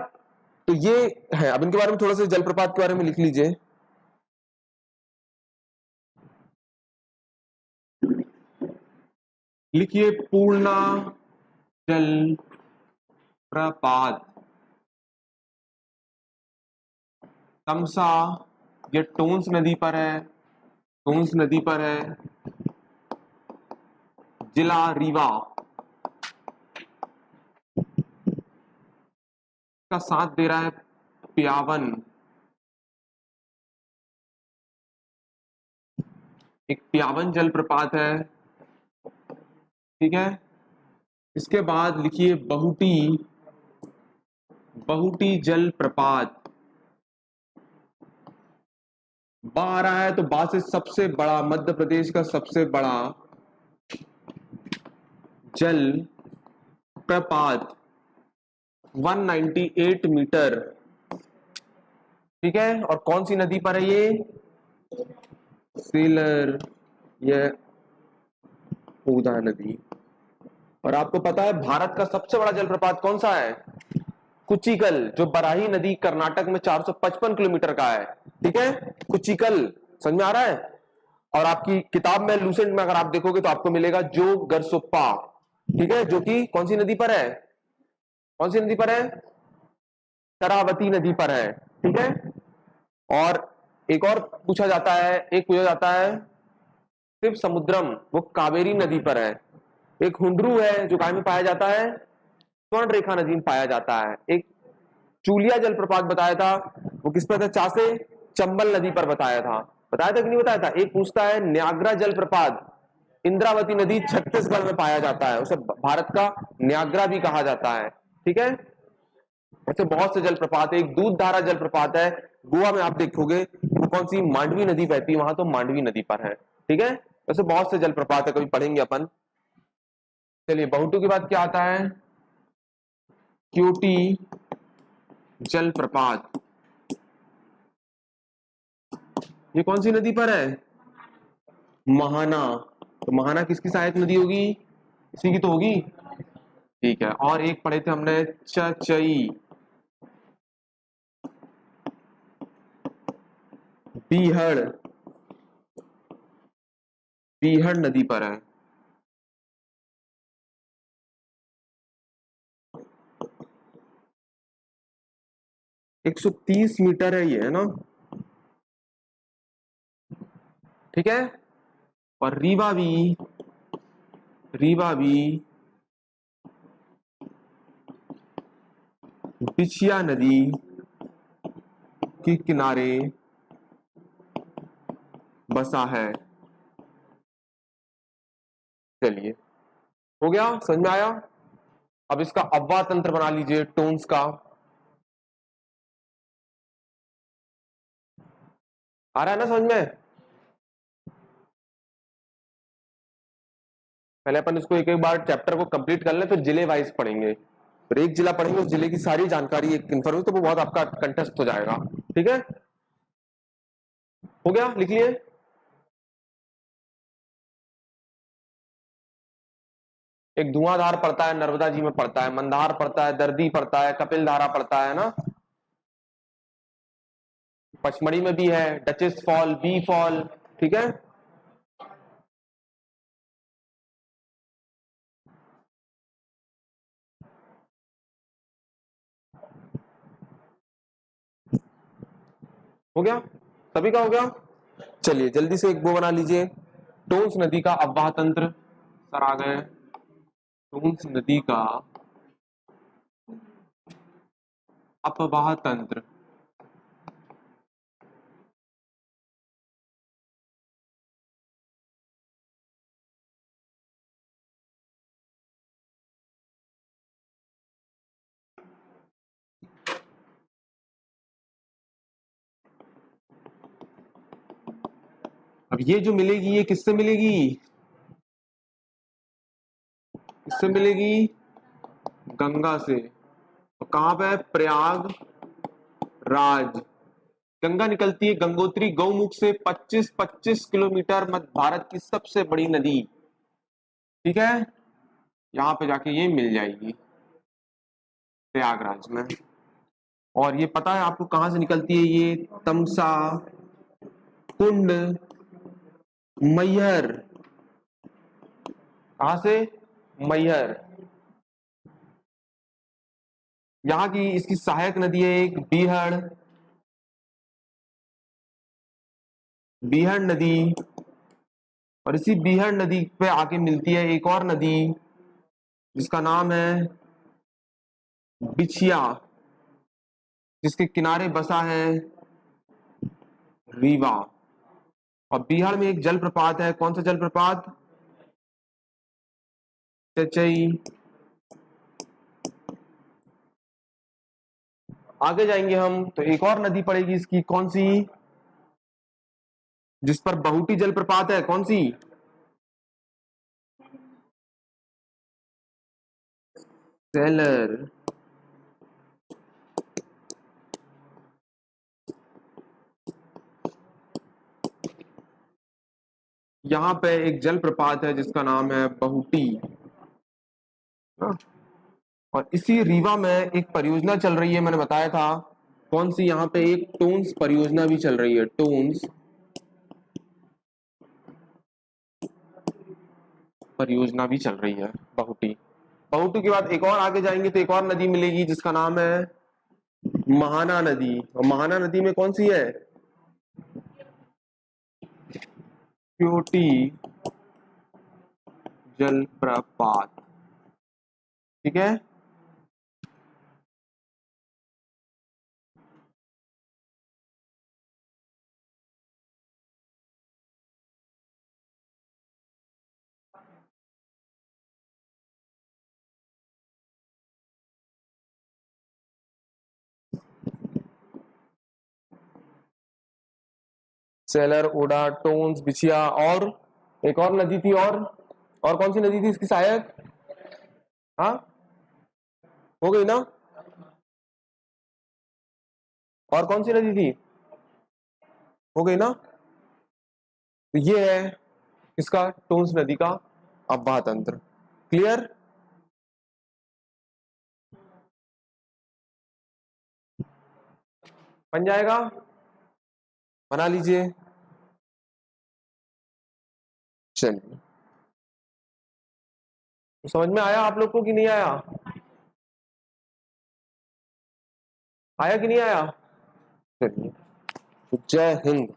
तो ये है। अब इनके बारे में थोड़ा सा जलप्रपात के बारे में लिख लीजिए। लिखिए पूर्णा जल प्रपात, तमसा, ये टोंस नदी पर है, टोंस नदी पर है। जिला रीवा का साथ दे रहा है पियावन। एक पियावन जलप्रपात है। ठीक है, इसके बाद लिखिए बहुटी, बहुटी जलप्रपात। बा आ रहा है तो बा से सबसे बड़ा, मध्य प्रदेश का सबसे बड़ा जल प्रपात, 198 मीटर। ठीक है, और कौन सी नदी पर है ये? सेलर, यह उदा नदी। और आपको पता है भारत का सबसे बड़ा जलप्रपात कौन सा है? कुचिकल, जो बराही नदी कर्नाटक में 455 किलोमीटर का है। ठीक है, कुचिकल। समझ में आ रहा है? और आपकी किताब में लूसेंट में अगर आप देखोगे तो आपको मिलेगा जो गरसोप्पा। ठीक है, जो कि कौन सी नदी पर है? कौन सी नदी पर है? शरावती नदी पर है। ठीक है, और एक और पूछा जाता है, एक पूछा जाता है शिव समुद्रम, वो कावेरी नदी पर है। एक हुंड्रू है जो कहां में पाया जाता है? स्वर्ण रेखा नदी में पाया जाता है। एक चूलिया जलप्रपात बताया था, वो किस पर था? चासे चंबल नदी पर बताया था। बताया था कि नहीं बताया था? एक पूछता है न्याग्रा जलप्रपात, इंद्रावती नदी छत्तीसगढ़ में पाया जाता है, उसे भारत का न्याग्रा भी कहा जाता है। ठीक है, ऐसे बहुत से जलप्रपात है। एक दूध धारा जलप्रपात है, गोवा में आप देखोगे। वो कौन सी? मांडवी नदी बहती है वहां, तो मांडवी नदी पर है। ठीक है, वैसे बहुत से जलप्रपात है, कभी पढ़ेंगे अपन। चलिए, बहुटू के बाद क्या आता है? क्योटी जलप्रपात। ये कौन सी नदी पर है? महाना। तो महाना किसकी सहायक नदी होगी? इसी की तो होगी। ठीक है, और एक पढ़े थे हमने चचई, बीहड़, बीहड़ नदी पर है। 130 मीटर है ये, है ना? ठीक है, और रीवा भी, रीवा भी बिछिया नदी के किनारे बसा है। चलिए, हो गया, समझ में आया? अब इसका अव्वा तंत्र बना लीजिए टोन्स का। आ रहा है ना समझ में? पहले अपन इसको एक एक बार चैप्टर को कंप्लीट कर ले, फिर जिले वाइज पढ़ेंगे, फिर एक जिला पढ़ेंगे, उस जिले की सारी जानकारी एक इन्फॉर्मेशन, तो वो बहुत आपका कंटेस्ट हो जाएगा। ठीक है, हो गया, लिख लिए। एक धुआंधार पड़ता है, नर्मदा जी में पड़ता है, मंदार पड़ता है, दर्दी पड़ता है, कपिल धारा पड़ता है ना, पचमढ़ी में भी है, डचेस फॉल, बी फॉल। ठीक है, हो गया, सभी का हो गया। चलिए जल्दी से एक वो बना लीजिए, टोंस नदी का अववाह तंत्र। सर आ गए, टोंस नदी का अपवाह तंत्र। अब ये जो मिलेगी, ये किससे मिलेगी? किससे मिलेगी? गंगा से। तो कहां पे है? प्रयाग राज। गंगा निकलती है गंगोत्री गौमुख से 25-25 किलोमीटर, मध्य भारत की सबसे बड़ी नदी। ठीक है, यहां पे जाके ये मिल जाएगी प्रयागराज में। और ये पता है आपको कहां से निकलती है? ये तमसा, कुंड, मैहर। कहां से? मैहर। यहाँ की इसकी सहायक नदी है एक बीहड़, बीहड़ नदी। और इसी बीहड़ नदी पे आके मिलती है एक और नदी जिसका नाम है बिछिया, जिसके किनारे बसा है रीवा। और बीहड़ में एक जलप्रपात है, कौन सा जलप्रपात? चचई। आगे जाएंगे हम तो एक और नदी पड़ेगी इसकी, कौन सी? जिस पर बहुटी जलप्रपात है, कौन सी? सेलर। यहां पे एक जलप्रपात है जिसका नाम है बहुटी। हाँ? और इसी रीवा में एक परियोजना चल रही है, मैंने बताया था। कौन सी? यहाँ पे एक टोन्स परियोजना भी चल रही है, टोन्स परियोजना भी चल रही है, बहुटी। बहुटी के बाद एक और आगे जाएंगे तो एक और नदी मिलेगी जिसका नाम है महाना नदी। और महाना नदी में कौन सी है? क्योटी जलप्रपात। ठीक है, सेलर, ओडा, टोन्स, बिछिया, और एक और नदी थी, और कौन सी नदी थी इसकी सहायक? हाँ, हो गई ना? और कौन सी नदी थी? हो गई ना? तो ये है इसका टोन्स नदी का अववाह तंत्र। क्लियर? बन जाएगा, बना लीजिए। चलिए, तो समझ में आया आप लोग को कि नहीं आया? आया कि नहीं आया? चलिए, तो जय हिंद।